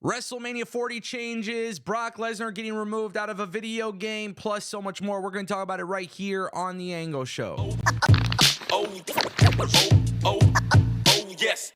WrestleMania 40 changes, Brock Lesnar getting removed out of a video game, plus so much more. We're going to talk about it right here on the Ango Show. Yes.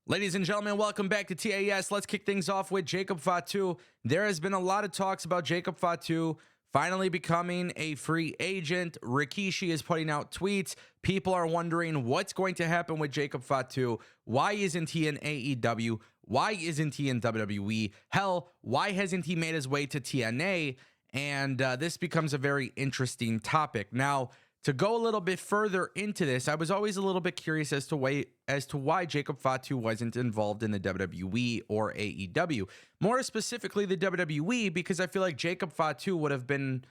Ladies and gentlemen, welcome back to TAS. Let's kick things off with Jacob Fatu. There has been a lot of talks about Jacob Fatu finally becoming a free agent. Rikishi is putting out tweets. People are wondering what's going to happen with Jacob Fatu. Why isn't he in AEW? Why isn't he in WWE? Hell, why hasn't he made his way to TNA? And this becomes a very interesting topic. Now, to go a little bit further into this, I was always a little bit curious as to why Jacob Fatu wasn't involved in the WWE or AEW. More specifically, the WWE, because I feel like Jacob Fatu would have been,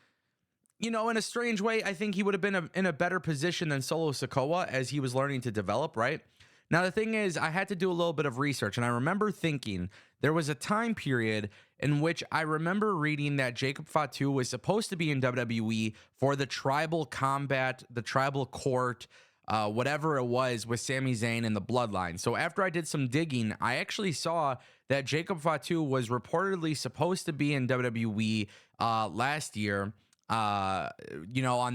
in a strange way, I think he would have been in a better position than Solo Sikoa as he was learning to develop, right? Now, the thing is, I had to do a little bit of research, and I remember thinking there was a time period in which I remember reading that Jacob Fatu was supposed to be in WWE for the tribal combat, the tribal court, whatever it was with Sami Zayn and the Bloodline. So after I did some digging, I actually saw that Jacob Fatu was reportedly supposed to be in WWE last year, on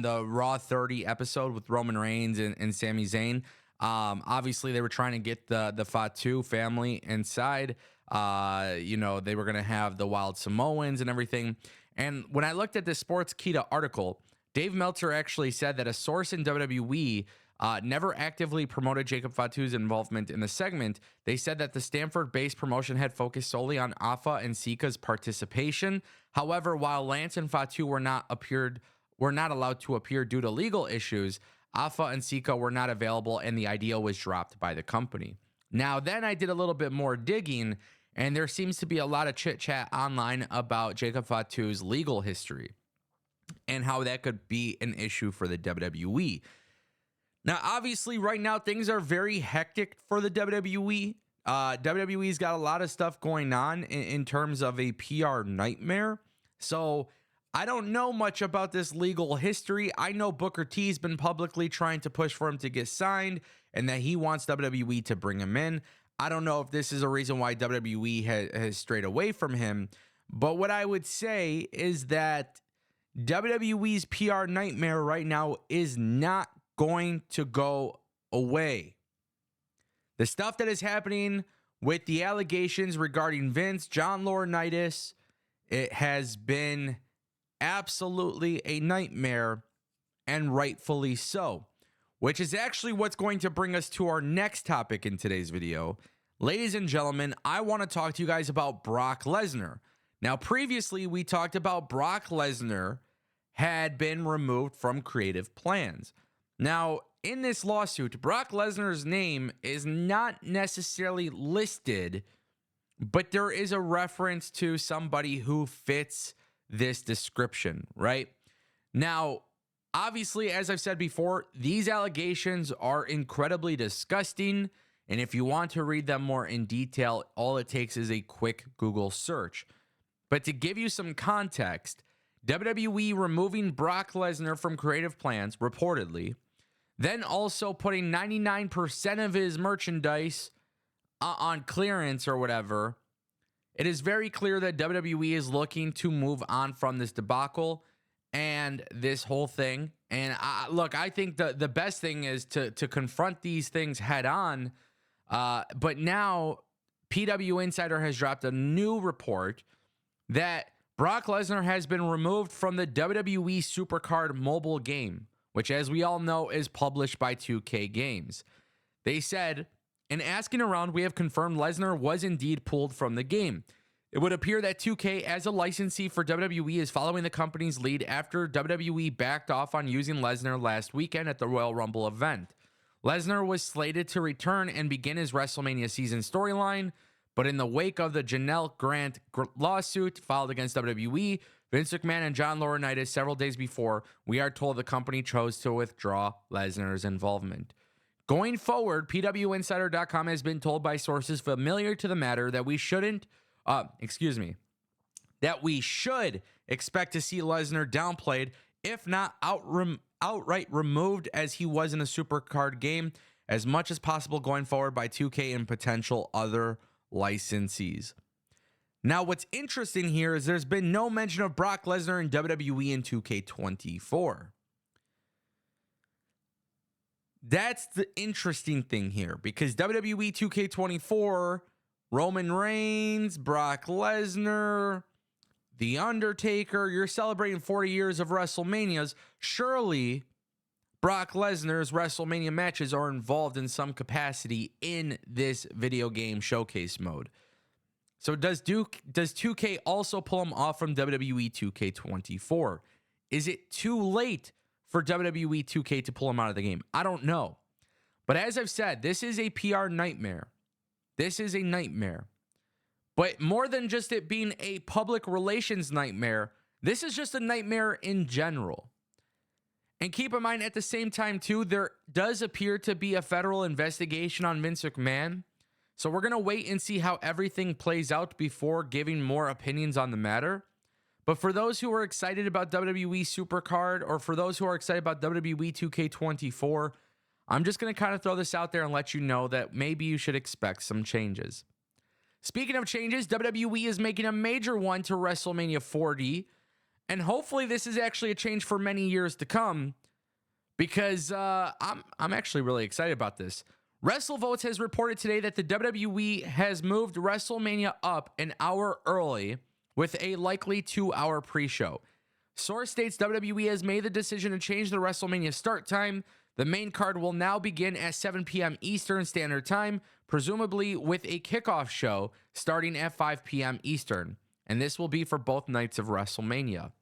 the Raw 30 episode with Roman Reigns and Sami Zayn. Obviously they were trying to get the Fatu family inside. They were going to have the Wild Samoans and everything. And when I looked at this Sportskeeda article, Dave Meltzer actually said that a source in WWE never actively promoted Jacob Fatu's involvement in the segment. They said that the Stanford-based promotion had focused solely on Afa and Sika's participation. However, while Lance and Fatu were not allowed to appear due to legal issues, Afa and Sika were not available, and the idea was dropped by the company. Now, then I did a little bit more digging, and there seems to be a lot of chit-chat online about Jacob Fatu's legal history and how that could be an issue for the WWE. Now, obviously, right now, things are very hectic for the WWE. WWE's got a lot of stuff going on in terms of a PR nightmare. So I don't know much about this legal history. I know Booker T's been publicly trying to push for him to get signed and that he wants WWE to bring him in. I don't know if this is a reason why WWE has strayed away from him. But what I would say is that WWE's PR nightmare right now is not going to go away. The stuff that is happening with the allegations regarding Vince, John Laurinaitis, it has been absolutely a nightmare, and rightfully so, which is actually what's going to bring us to our next topic in today's video. Ladies and gentlemen, I want to talk to you guys about Brock Lesnar. Now, previously, we talked about Brock Lesnar had been removed from creative plans. Now, in this lawsuit, Brock Lesnar's name is not necessarily listed, but there is a reference to somebody who fits this description, right? Now, obviously, as I've said before, these allegations are incredibly disgusting, and if you want to read them more in detail, all it takes is a quick Google search. But to give you some context, WWE removing Brock Lesnar from creative plans, reportedly, then also putting 99% of his merchandise on clearance or whatever. It is very clear that WWE is looking to move on from this debacle and this whole thing. And I think the best thing is to confront these things head on. But now PW Insider has dropped a new report that Brock Lesnar has been removed from the WWE Supercard mobile game, which, as we all know, is published by 2K Games. They said, in asking around, we have confirmed Lesnar was indeed pulled from the game. It would appear that 2K, as a licensee for WWE, is following the company's lead after WWE backed off on using Lesnar last weekend at the Royal Rumble event. Lesnar was slated to return and begin his WrestleMania season storyline, but in the wake of the Janelle Grant lawsuit filed against WWE, Vince McMahon and John Laurinaitis several days before, we are told the company chose to withdraw Lesnar's involvement. Going forward, PWInsider.com has been told by sources familiar to the matter that we should expect to see Lesnar downplayed, if not outright removed as he was in the Supercard game, as much as possible going forward by 2K and potential other licensees. Now, what's interesting here is there's been no mention of Brock Lesnar in WWE in 2K24. That's the interesting thing here, because WWE 2K24, Roman Reigns, Brock Lesnar, The Undertaker, you're celebrating 40 years of WrestleManias. Surely Brock Lesnar's WrestleMania matches are involved in some capacity in this video game showcase mode. So does 2K also pull him off from WWE 2K24? Is it too late for WWE 2K to pull him out of the game? I don't know. But as I've said, this is a PR nightmare. This is a nightmare. But more than just it being a public relations nightmare, this is just a nightmare in general. And keep in mind, at the same time, too, there does appear to be a federal investigation on Vince McMahon. So we're going to wait and see how everything plays out before giving more opinions on the matter. But for those who are excited about WWE Supercard, or for those who are excited about WWE 2K24, I'm just going to kind of throw this out there and let you know that maybe you should expect some changes. Speaking of changes, WWE is making a major one to WrestleMania 40. And hopefully this is actually a change for many years to come, because I'm actually really excited about this. WrestleVotes has reported today that the WWE has moved WrestleMania up an hour early with a likely 2-hour pre-show. Source states WWE has made the decision to change the WrestleMania start time. The main card will now begin at 7 p.m. Eastern Standard Time, presumably with a kickoff show starting at 5 p.m. Eastern. And this will be for both nights of WrestleMania.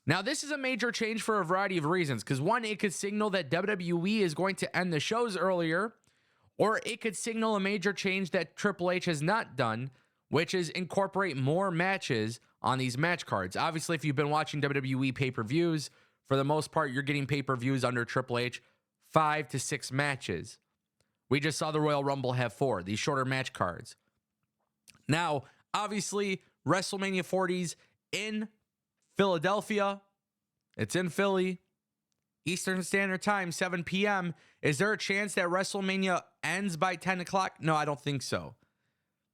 Now, this is a major change for a variety of reasons, because one, it could signal that WWE is going to end the shows earlier, or it could signal a major change that Triple H has not done, which is incorporate more matches on these match cards. Obviously, if you've been watching WWE pay-per-views, for the most part, you're getting pay-per-views under Triple H, 5 to 6 matches. We just saw the Royal Rumble have 4, these shorter match cards. Now, obviously, WrestleMania 40's in Philadelphia. It's in Philly. Eastern Standard Time, 7 p.m. Is there a chance that WrestleMania ends by 10 o'clock? No, I don't think so.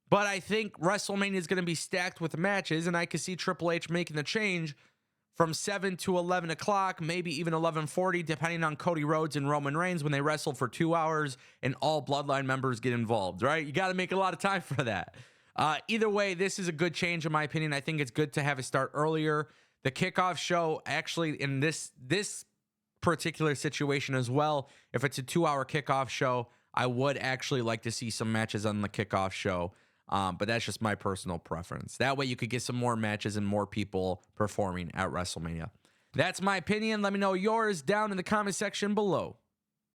But I think WrestleMania is going to be stacked with matches, and I could see Triple H making the change from 7 to 11 o'clock, maybe even 11:40, depending on Cody Rhodes and Roman Reigns when they wrestle for 2 hours and all Bloodline members get involved, right? You got to make a lot of time for that. Either way, this is a good change in my opinion. I think it's good to have it start earlier. The kickoff show, actually, in this particular situation as well, if it's a 2-hour kickoff show, I would actually like to see some matches on the kickoff show. But that's just my personal preference. That way you could get some more matches and more people performing at WrestleMania. That's my opinion. Let me know yours down in the comment section below.